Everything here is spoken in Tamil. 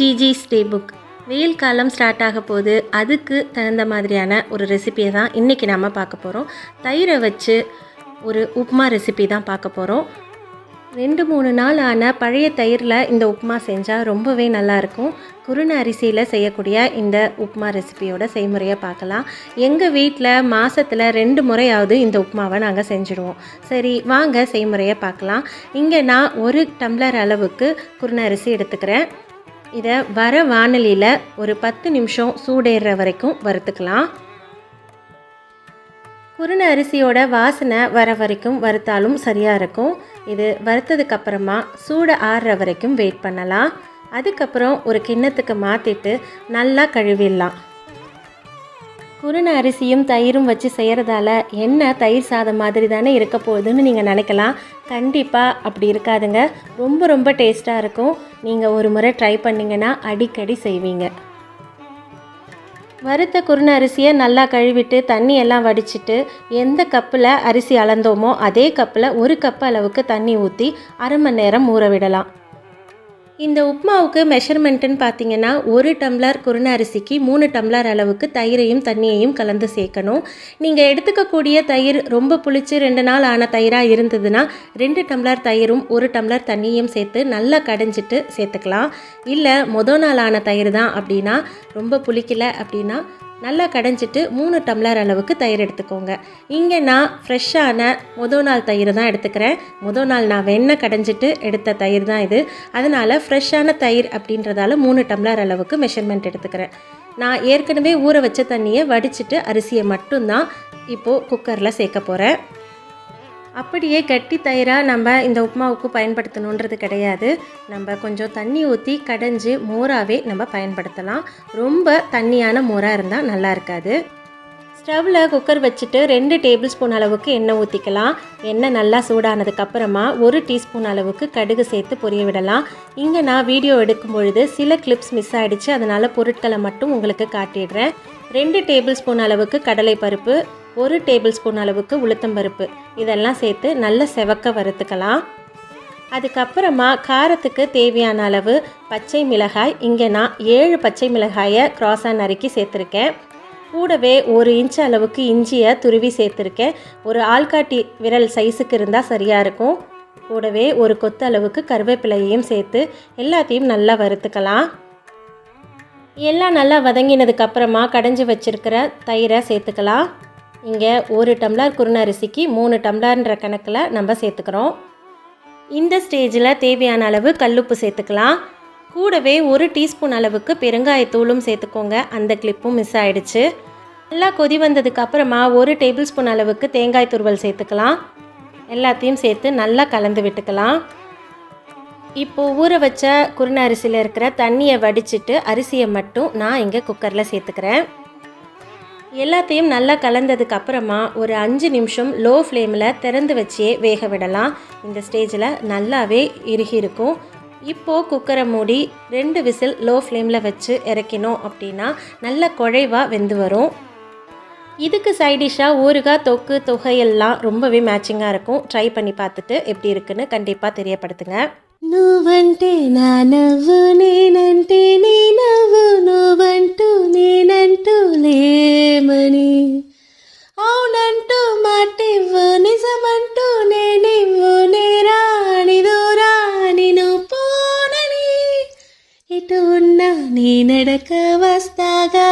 ஜிஜிஸ் டே புக். வெயில் காலம் ஸ்டார்ட் ஆக போது, அதுக்கு தகுந்த மாதிரியான ஒரு ரெசிபியை தான் இன்றைக்கி நாம் பார்க்க போகிறோம். தயிரை வச்சு ஒரு உப்புமா ரெசிபி தான் பார்க்க போகிறோம். 2-3 நாள் ஆன பழைய தயிரில் இந்த உப்புமா செஞ்சால் ரொம்பவே நல்லாயிருக்கும். குருணை அரிசியில் செய்யக்கூடிய இந்த உப்புமா ரெசிபியோட செய்முறையை பார்க்கலாம். எங்கள் வீட்டில் மாதத்தில் 2 முறையாவது இந்த உப்புமாவை நாங்கள் செஞ்சுடுவோம். சரி, வாங்க செய்முறையை பார்க்கலாம். இங்கே நான் 1 டம்ளர் அளவுக்கு குருணை அரிசி எடுத்துக்கிறேன். இதை வர வாணலியில் ஒரு 10 நிமிஷம் சூடேறுற வரைக்கும் வறுத்துக்கலாம். குருணை அரிசியோட வாசனை வர வரைக்கும் வறுத்தாலும் சரியாக இருக்கும். இது வறுத்ததுக்கப்புறமா சூடு ஆறுற வரைக்கும் வெயிட் பண்ணலாம். அதுக்கப்புறம் ஒரு கிண்ணத்துக்கு மாற்றிட்டு நல்லா கழுவிடலாம். குருணை அரிசியும் தயிரும் வச்சு செய்கிறதால என்ன தயிர் சாதம் மாதிரி தானே இருக்க போகுதுன்னு நீங்கள் நினைக்கலாம். கண்டிப்பாக அப்படி இருக்காதுங்க. ரொம்ப டேஸ்ட்டாக இருக்கும். நீங்கள் ஒரு முறை ட்ரை பண்ணிங்கன்னா அடிக்கடி செய்வீங்க. வறுத்த குருணை அரிசியை நல்லா கழுவிட்டு தண்ணி எல்லாம் வடிச்சிட்டு எந்த கப்பில் அரிசி அளந்தோமோ அதே கப்பில் 1 கப் அளவுக்கு தண்ணி ஊற்றி அரை மணி நேரம் ஊற விடலாம். இந்த உப்புமாவுக்கு மெஷர்மெண்ட்டுன்னு பார்த்தீங்கன்னா 1 டம்ளர் குருணை அரிசிக்கு 3 டம்ளர் அளவுக்கு தயிரையும் தண்ணியையும் கலந்து சேர்க்கணும். நீங்கள் எடுத்துக்கக்கூடிய தயிர் ரொம்ப புளிச்சு 2 நாள் ஆன தயிராக இருந்ததுன்னா 2 டம்ளர் தயிரும் 1 டம்ளர் தண்ணியும் சேர்த்து நல்லா கடைஞ்சிட்டு சேர்த்துக்கலாம். இல்லை மொதல் நாள் ஆன தயிர் தான் அப்படின்னா, ரொம்ப புளிக்கலை அப்படின்னா நல்லா கடைஞ்சிட்டு 3 டம்ளர் அளவுக்கு தயிர் எடுத்துக்கோங்க. இங்கே நான் ஃப்ரெஷ்ஷான மொதல் நாள் தயிர் தான் எடுத்துக்கிறேன். மொதல் நாள் நான் வெண்ணெய் கடைஞ்சிட்டு எடுத்த தயிர் தான் இது. அதனால் ஃப்ரெஷ்ஷான தயிர் அப்படின்றதால 3 டம்ளர் அளவுக்கு மெஷர்மெண்ட் எடுத்துக்கிறேன். நான் ஏற்கனவே ஊற வச்ச தண்ணியை வடிச்சிட்டு அரிசியை மட்டும்தான் இப்போது குக்கரில் சேர்க்க போகிறேன். அப்படியே கட்டி தயிராக நம்ம இந்த உப்புமாவுக்கு பயன்படுத்தணுன்றது கிடையாது. நம்ம கொஞ்சம் தண்ணி ஊற்றி கடைஞ்சி மோராகவே நம்ம பயன்படுத்தலாம். ரொம்ப தண்ணியான மோராக இருந்தால் நல்லா இருக்காது. ஸ்டவ்வில் குக்கர் வச்சுட்டு 2 டேபிள் ஸ்பூன் அளவுக்கு எண்ணெய் ஊற்றிக்கலாம். எண்ணெய் நல்லா சூடானதுக்கப்புறமா 1 டீஸ்பூன் அளவுக்கு கடுகு சேர்த்து பொரிய விடலாம். இங்கே நான் வீடியோ எடுக்கும் பொழுது சில கிளிப்ஸ் மிஸ் ஆகிடுச்சு, அதனால் பொருட்களை மட்டும் உங்களுக்கு காட்டிடுறேன். 2 டேபிள் ஸ்பூன் அளவுக்கு கடலைப்பருப்பு, 1 டேபிள் ஸ்பூன் அளவுக்கு உளுத்தம்பருப்பு, இதெல்லாம் சேர்த்து நல்ல செவக்க வறுத்துக்கலாம். அதுக்கப்புறமா காரத்துக்கு தேவையான அளவு பச்சை மிளகாய், இங்கே நான் 7 பச்சை மிளகாயை கிராஸாக நறுக்கி சேர்த்துருக்கேன். கூடவே 1 இன்ச் அளவுக்கு இஞ்சியை துருவி சேர்த்துருக்கேன். ஒரு ஆள்காட்டி விரல் சைஸுக்கு இருந்தால் சரியாக இருக்கும். கூடவே 1 கொத்து அளவுக்கு கருவேப்பிலையையும் சேர்த்து எல்லாத்தையும் நல்லா வறுத்துக்கலாம். எல்லாம் நல்லா வதங்கினதுக்கப்புறமா கடைஞ்சி வச்சுருக்கிற தயிரை சேர்த்துக்கலாம். இங்கே 1 டம்ளர் குருணை அரிசிக்கு 3 டம்ளர்ன்ற கணக்கில் நம்ம சேர்த்துக்கிறோம். இந்த ஸ்டேஜில் தேவையான அளவு கல்லுப்பு சேர்த்துக்கலாம். கூடவே 1 டீஸ்பூன் அளவுக்கு பெருங்காயத்தூளும் சேர்த்துக்கோங்க. அந்த கிளிப்பும் மிஸ் ஆகிடுச்சு. நல்லா கொதி வந்ததுக்கப்புறமா 1 டேபிள் ஸ்பூன் அளவுக்கு தேங்காய் துருவல் சேர்த்துக்கலாம். எல்லாத்தையும் சேர்த்து நல்லா கலந்து விட்டுக்கலாம். இப்போது ஊற வச்ச குருணை அரிசியில் இருக்கிற தண்ணியை வடிச்சிட்டு அரிசியை மட்டும் நான் இங்கே குக்கரில் சேர்த்துக்கிறேன். எல்லாத்தையும் நல்லா கலந்ததுக்கு அப்புறமா ஒரு 5 நிமிஷம் லோ ஃப்ளேமில் திறந்து வச்சே வேக விடலாம். இந்த ஸ்டேஜில் நல்லாவே இறுகி இருக்கும். இப்போது குக்கரை மூடி 2 விசில் லோ ஃப்ளேமில் வச்சு இறக்கினோம் அப்படின்னா நல்ல குழைவாக வெந்து வரும். இதுக்கு சைடிஷ்ஷாக ஊறுகாய், தொக்கு, தொகையெல்லாம் ரொம்பவே மேட்சிங்காக இருக்கும். ட்ரை பண்ணி பார்த்துட்டு எப்படி இருக்குன்னு கண்டிப்பாக தெரியப்படுத்துங்க. నువ్వంటే నా నవ్వు, నేనంటే నీ నవ్వు, నువ్వంటూ నేనంటూ లేమని, అవునంటూ మాటివ్వు, నిజమంటూ నేనివ్వు, నేరాని దూరాని నువ్వు పోనని, ఇటు ఉన్నా నీ నడక వస్తాగా